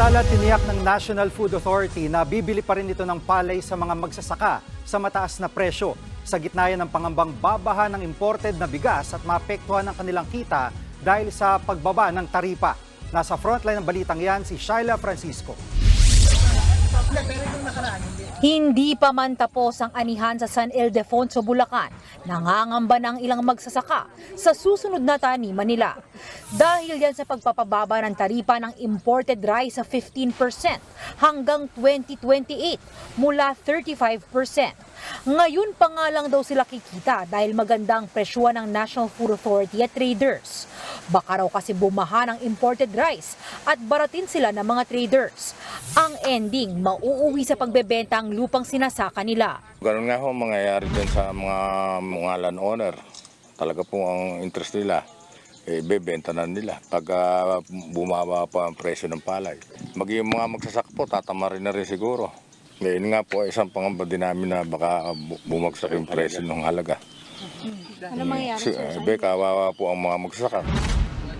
Samantala, tiniyak ng National Food Authority na bibili pa rin ito ng palay sa mga magsasaka sa mataas na presyo. Sa gitna yan ng pangambang babaha ng imported na bigas at maapektuhan ng kanilang kita dahil sa pagbaba ng taripa. Nasa frontline ng balitang yan si Shaila Francisco. Hindi pa man tapos ang anihan sa San Ildefonso, Bulacan. Nangangamba ng ilang magsasaka sa susunod na taniman nila. Dahil yan sa pagpapababa ng taripa ng imported rice sa 15% hanggang 2028 mula 35%. Ngayon pa nga lang daw sila kikita dahil magandang presyuan ng National Food Authority at traders. Baka raw kasi bumaha ng imported rice at baratin sila ng mga traders. Ang ending, mauuwi sa pagbebenta ang lupang sinasaka nila. Ganun nga ho mangyayari din sa mga landowner. Talaga po ang interest nila, ibebenta na nila pag bumaba pa ang presyo ng palay. Maging mga magsasaka po, tatama rin na rin siguro. Ngayon nga po, isang pangamba din namin na baka bumagsak yung presyo ng halaga. Ano mangyayari? Kawawa po ang mga magsasaka.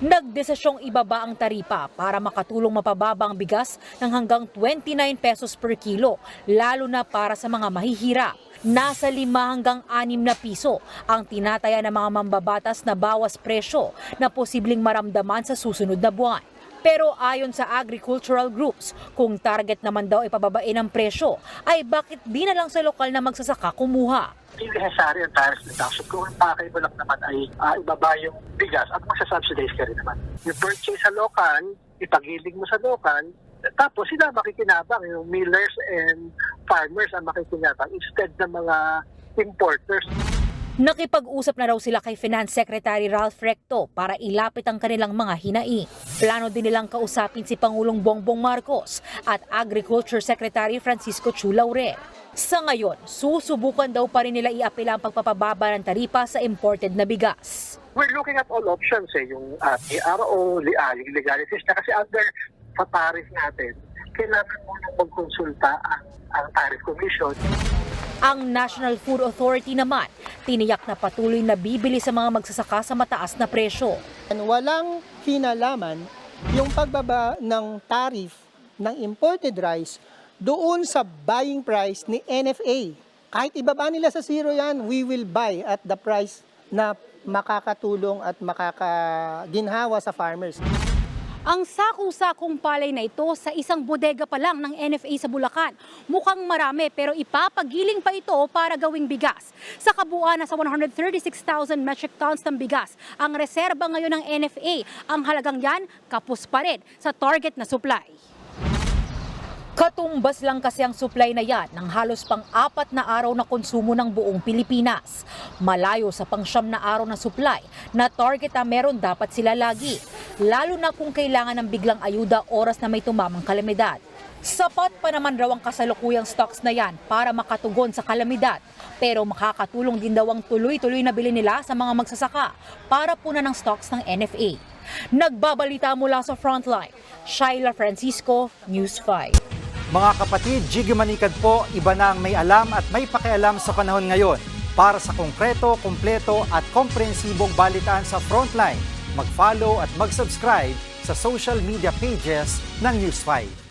Nagdesisyong ibaba ang taripa para makatulong mapababa ang bigas ng hanggang 29 pesos per kilo, lalo na para sa mga mahihirap. Nasa 5 hanggang 6 na piso ang tinataya ng mga mambabatas na bawas presyo na posibleng maramdaman sa susunod na buwan. Pero ayon sa agricultural groups, kung target naman daw ipababain ang presyo, ay bakit di na lang sa lokal na magsasaka kumuha? Hindi necessary ang tariff reduction kung ang pakay mo lang naman ay ibaba yung bigas at magsasubsidize ka rin naman. You purchase sa local, ipagiling mo sa local, tapos sila makikinabang, yung millers and farmers ang makikinabang instead ng mga importers. Nakipag-usap na raw sila kay Finance Secretary Ralph Recto para ilapit ang kanilang mga hinaing. Plano din nilang kausapin si Pangulong Bongbong Marcos at Agriculture Secretary Francisco Chu Laurel. Sa ngayon, susubukan daw pa rin nila iapila ang pagpapababa ng taripa sa imported na bigas. We're looking at all options, yung TRO, legalities na kasi under sa tariff natin, kailangan munang magkonsulta ang Tariff Commission. Ang National Food Authority naman, tiniyak na patuloy na bibili sa mga magsasaka sa mataas na presyo. Walang kinalaman yung pagbaba ng tariff ng imported rice doon sa buying price ni NFA. Kahit ibaba nila sa zero yan, we will buy at the price na makakatulong at makakaginhawa sa farmers. Ang sakong-sakong palay na ito sa isang bodega pa lang ng NFA sa Bulacan. Mukhang marami pero ipapagiling pa ito para gawing bigas. Sa kabuuan na sa 136,000 metric tons ng bigas, ang reserba ngayon ng NFA, ang halagang yan kapos pa rin sa target na supply. Katumbas lang kasi ang supply na yan ng halos pang-4 na araw na konsumo ng buong Pilipinas. Malayo sa pang-9 na araw na supply na target na meron dapat sila lagi. Lalo na kung kailangan ng biglang ayuda oras na may tumamang kalamidad. Sapat pa naman raw ang kasalukuyang stocks na yan para makatugon sa kalamidad. Pero makakatulong din daw ang tuloy-tuloy na bili nila sa mga magsasaka para punan ng stocks ng NFA. Nagbabalita mula sa Frontline, Shaila Francisco, News 5. Mga kapatid, Jiggy Manikad po, iba na ang may alam at may pakialam sa panahon ngayon. Para sa konkreto, kumpleto at komprehensibong balitaan sa Frontline, mag-follow at mag-subscribe sa social media pages ng News 5.